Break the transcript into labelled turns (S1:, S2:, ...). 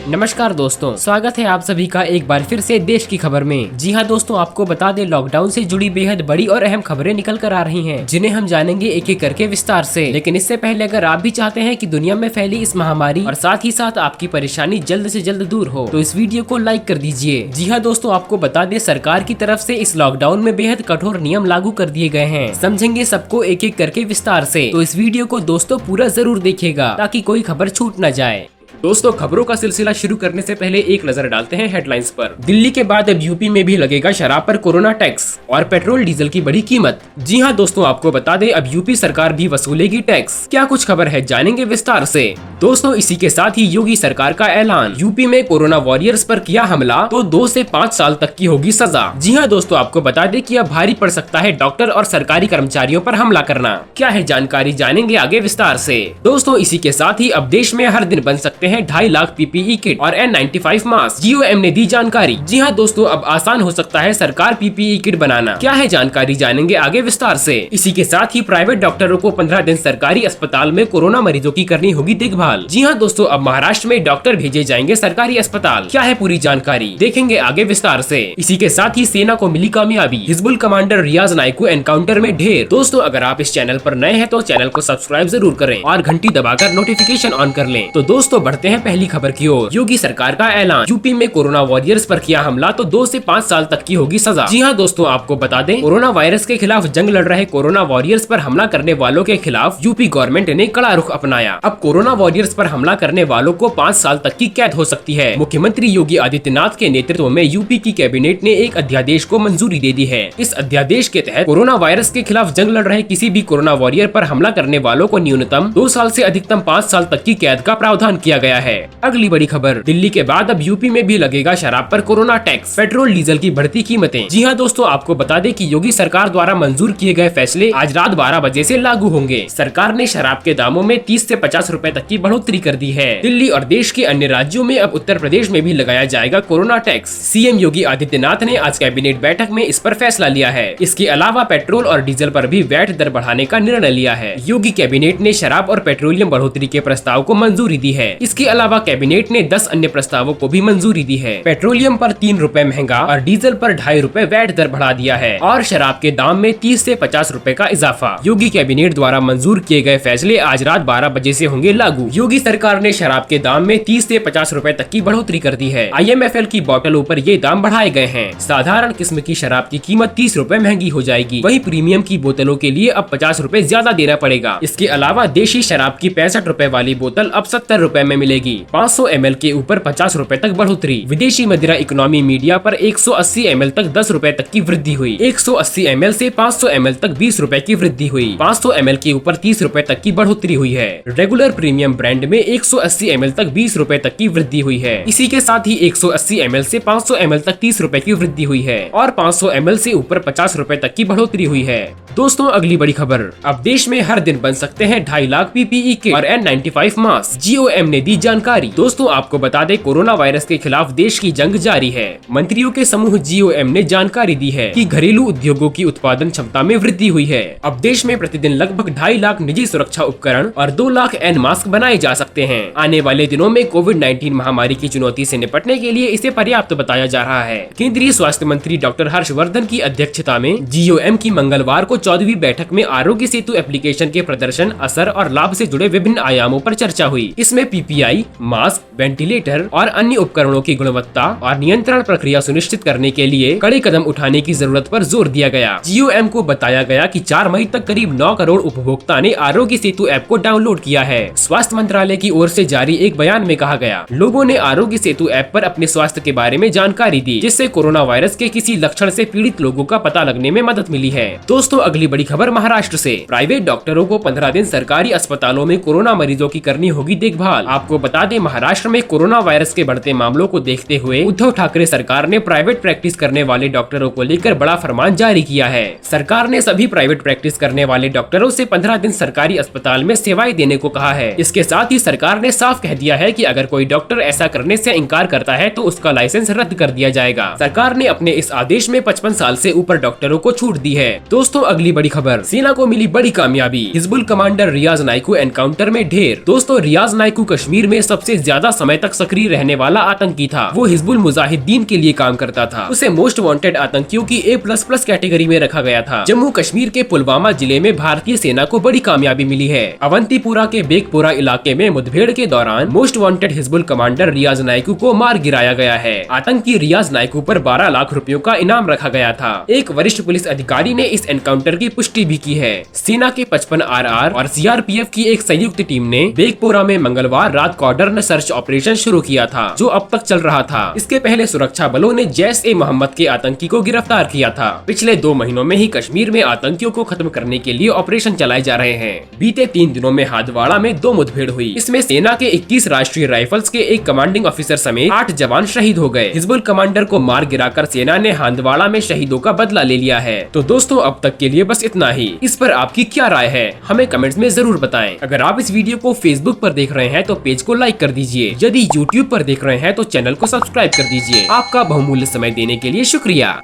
S1: नमस्कार दोस्तों, स्वागत है आप सभी का एक बार फिर से देश की खबर में। जी हाँ दोस्तों, आपको बता दें लॉकडाउन से जुड़ी बेहद बड़ी और अहम खबरें निकल कर आ रही हैं, जिन्हें हम जानेंगे एक एक करके विस्तार से। लेकिन इससे पहले अगर आप भी चाहते हैं कि दुनिया में फैली इस महामारी और साथ ही साथ आपकी परेशानी जल्द से जल्द दूर हो, तो इस वीडियो को लाइक कर दीजिए। जी हाँ दोस्तों, आपको बता दें सरकार की तरफ से इस लॉकडाउन में बेहद कठोर नियम लागू कर दिए गए हैं। समझेंगे सबको एक एक करके विस्तार से, तो इस वीडियो को दोस्तों पूरा जरूर देखिएगा ताकि कोई खबर छूट न जाए। दोस्तों, खबरों का सिलसिला शुरू करने से पहले एक नजर डालते हैं हेडलाइंस पर। दिल्ली के बाद अब यूपी में भी लगेगा शराब पर कोरोना टैक्स और पेट्रोल डीजल की बढ़ी कीमत। जी हां दोस्तों, आपको बता दें अब यूपी सरकार भी वसूलेगी टैक्स। क्या कुछ खबर है, जानेंगे विस्तार से। दोस्तों, इसी के साथ ही योगी सरकार का ऐलान, यूपी में कोरोना वॉरियर्स पर किया हमला तो 2 से 5 साल तक की होगी सजा। जी हाँ दोस्तों, आपको बता दें कि अब भारी पड़ सकता है डॉक्टर और सरकारी कर्मचारियों पर हमला करना। क्या है जानकारी, जानेंगे आगे विस्तार से। दोस्तों, इसी के साथ ही अब देश में हर दिन बन सकते हैं 2.5 लाख पीपीई किट और N95 मास्क। जीओएम ने दी जानकारी। जी हाँ दोस्तों, अब आसान हो सकता है सरकार पीपीई किट बनाना। क्या है जानकारी, जानेंगे आगे विस्तार से। इसी के साथ ही प्राइवेट डॉक्टरों को 15 दिन सरकारी अस्पताल में कोरोना मरीजों की करनी होगी देखभाल। जी हाँ दोस्तों, अब महाराष्ट्र में डॉक्टर भेजे जाएंगे सरकारी अस्पताल। क्या है पूरी जानकारी, देखेंगे आगे विस्तार से। इसी के साथ ही सेना को मिली कामयाबी, हिजबुल कमांडर रियाज नाइक को एनकाउंटर में ढेर। दोस्तों, अगर आप इस चैनल पर नए हैं तो चैनल को सब्सक्राइब जरूर करें और घंटी दबाकर नोटिफिकेशन ऑन कर लें। तो दोस्तों, बढ़ते हैं पहली खबर की ओर। योगी सरकार का ऐलान, यूपी में कोरोना वॉरियर्स पर किया हमला तो 2 से 5 साल तक की होगी सजा। जी हाँ दोस्तों, आपको बता दें कोरोना वायरस के खिलाफ जंग लड़ रहे कोरोना वॉरियर्स पर हमला करने वालों के खिलाफ यूपी गवर्नमेंट ने कड़ा रुख अपनाया। अब कोरोना वॉरियर्स पर हमला करने वालों को 5 साल तक की कैद हो सकती है। मुख्यमंत्री योगी आदित्यनाथ के नेतृत्व में यूपी की कैबिनेट ने एक अध्यादेश को मंजूरी दे दी है। इस अध्यादेश के तहत कोरोना वायरस के खिलाफ जंग लड़ रहे किसी भी कोरोना वॉरियर पर हमला करने वालों को न्यूनतम 2 साल से अधिकतम 5 साल तक की कैद का प्रावधान किया गया है। अगली बड़ी खबर, दिल्ली के बाद अब यूपी में भी लगेगा शराब पर कोरोना टैक्स, पेट्रोल डीजल की बढ़ती कीमतें। जी हाँ दोस्तों, आपको बता दें कि योगी सरकार द्वारा मंजूर किए गए फैसले आज रात 12 बजे से लागू होंगे। सरकार ने शराब के दामों में 30 से 50 रुपए तक की बढ़ोतरी कर दी है। दिल्ली और देश के अन्य राज्यों में अब उत्तर प्रदेश में भी लगाया जाएगा corona tax. CM Yogi Adityanath ने आज कैबिनेट बैठक में इस पर फैसला लिया है। इसके अलावा पेट्रोल और डीजल पर भी वैट दर बढ़ाने का निर्णय लिया है। योगी कैबिनेट ने शराब और पेट्रोलियम बढ़ोतरी के प्रस्ताव को मंजूरी दी है। इसके अलावा कैबिनेट ने 10 अन्य प्रस्तावों को भी मंजूरी दी है। पेट्रोलियम पर 3 रुपए महंगा और डीजल पर 2.5 रुपए वैट दर बढ़ा दिया है और शराब के दाम में 30 से 50 रुपए का इजाफा। योगी कैबिनेट द्वारा मंजूर किए गए फैसले आज रात 12 बजे से होंगे लागू। योगी सरकार ने शराब के दाम में 30 से 50 रुपए तक की बढ़ोतरी कर दी है। IMFL की बोतलों पर ये दाम बढ़ाए गए हैं। साधारण किस्म की शराब की कीमत 30 रुपए महंगी हो जाएगी, वहीं प्रीमियम की बोतलों के लिए अब 50 रुपए ज्यादा देना पड़ेगा। इसके अलावा देशी शराब की 65 रुपए वाली बोतल अब 70 रुपए में मिलेगी। 500 ml के ऊपर 50 रुपए तक बढ़ोतरी। विदेशी मदिरा इकोनॉमी मीडिया पर 180 ml तक 10 रुपए तक की वृद्धि हुई। 180 ml से 500 ml तक 20 रुपए की वृद्धि हुई। 500 ml के ऊपर 30 रुपए तक की बढ़ोतरी हुई है। रेगुलर प्रीमियम ब्रांड में 180 ml तक 20 रुपए तक की वृद्धि हुई है। इसी के साथ ही 180 ml से 500 ml तक 30 रुपए की वृद्धि हुई है और 500 ml से ऊपर 50 रुपए तक की बढ़ोतरी हुई है। दोस्तों, अगली बड़ी खबर, अब देश में हर दिन बन सकते हैं 2.5 लाख पीपीई किट और N95 मास्क। जीओएम ने दी जानकारी। दोस्तों, आपको बता दें कोरोना वायरस के खिलाफ देश की जंग जारी है। मंत्रियों के समूह जीओएम ने जानकारी दी है कि घरेलू उद्योगों की उत्पादन क्षमता में वृद्धि हुई है। अब देश में प्रतिदिन लगभग 2.5 लाख निजी सुरक्षा उपकरण और 2 लाख N मास्क बनाए जा सकते हैं। आने वाले दिनों में कोविड-19 महामारी की चुनौती से निपटने के लिए इसे पर्याप्त बताया जा रहा है। केंद्रीय स्वास्थ्य मंत्री डॉक्टर हर्षवर्धन की अध्यक्षता में जीओएम की मंगलवार को 14वीं बैठक में आरोग्य सेतु एप्लीकेशन के प्रदर्शन, असर और लाभ से जुड़े विभिन्न आयामों पर चर्चा हुई। इसमें पीपीआई, मास्क, वेंटिलेटर और अन्य उपकरणों की गुणवत्ता और नियंत्रण प्रक्रिया सुनिश्चित करने के लिए कड़े कदम उठाने की जरूरत पर जोर दिया गया। जीओएम को बताया गया कि 4 मई तक करीब 9 करोड़ उपभोक्ता ने आरोग्य सेतु ऐप को डाउनलोड किया है। स्वास्थ्य मंत्रालय की ओर से जारी एक बयान में कहा गया, लोगों ने आरोग्य सेतु ऐप पर अपने स्वास्थ्य के बारे में जानकारी दी, जिससे कोरोना वायरस के किसी लक्षण से पीड़ित लोगों का पता लगने में मदद मिली है। दोस्तों, अगली बड़ी खबर महाराष्ट्र से। प्राइवेट डॉक्टरों को 15 दिन सरकारी अस्पतालों में कोरोना मरीजों की करनी होगी देखभाल। आपको बता दें महाराष्ट्र में कोरोना वायरस के बढ़ते मामलों को देखते हुए उद्धव ठाकरे सरकार ने प्राइवेट प्रैक्टिस करने वाले डॉक्टरों को लेकर बड़ा फरमान जारी किया है। सरकार ने सभी प्राइवेट प्रैक्टिस करने वाले डॉक्टरों से 15 दिन सरकारी अस्पताल में सेवाएं देने को कहा है। इसके साथ ही सरकार ने साफ कह दिया है कि अगर कोई डॉक्टर ऐसा करने से इनकार करता है तो उसका लाइसेंस रद्द कर दिया जाएगा। सरकार ने अपने इस आदेश में 55 साल से ऊपर डॉक्टरों को छूट दी है। दोस्तों, अगली बड़ी खबर, सेना को मिली बड़ी कामयाबी, हिजबुल कमांडर रियाज नाइक को एनकाउंटर में ढेर। दोस्तों, रियाज नाइक को कश्मीर कश्मीर में सबसे ज्यादा समय तक सक्रिय रहने वाला आतंकी था। वो हिजबुल मुजाहिदीन के लिए काम करता था। उसे मोस्ट वांटेड आतंकियों की A++ कैटेगरी में रखा गया था। जम्मू कश्मीर के पुलवामा जिले में भारतीय सेना को बड़ी कामयाबी मिली है। अवंतीपुरा के बेगपुरा इलाके में मुठभेड़ के दौरान मोस्ट वांटेड हिजबुल कमांडर रियाज नायकू को मार गिराया गया है। आतंकी रियाज नायकू पर 12 लाख रुपयों का इनाम रखा गया था। एक वरिष्ठ पुलिस अधिकारी ने इस एनकाउंटर की पुष्टि भी की है। सेना के 55 RR और CRPF की एक संयुक्त टीम ने बेगपुरा में मंगलवार रात कॉर्डन सर्च ऑपरेशन शुरू किया था, जो अब तक चल रहा था। इसके पहले सुरक्षा बलों ने जैश-ए-मोहम्मद के आतंकी को गिरफ्तार किया था। पिछले 2 महीनों में ही कश्मीर में आतंकियों को खत्म करने के लिए ऑपरेशन चलाए जा रहे हैं। बीते 3 दिनों में हादवाड़ा में 2 मुठभेड़ हुई। इसमें सेना के 21 राष्ट्रीय राइफल्स के एक कमांडिंग ऑफिसर समेत 8 जवान शहीद हो गए। हिजबुल कमांडर को मार गिराकर सेना ने हांदवाड़ा में शहीदों का बदला ले लिया है। तो दोस्तों, अब तक के लिए बस इतना ही। इस पर आपकी क्या राय है, हमें कमेंट्स में जरूर बताएं। अगर आप इस वीडियो को फेसबुक पर देख रहे हैं तो पेज को लाइक कर दीजिए। यदि यूट्यूब पर देख रहे हैं तो चैनल को सब्सक्राइब कर दीजिए। आपका बहुमूल्य समय देने के लिए शुक्रिया।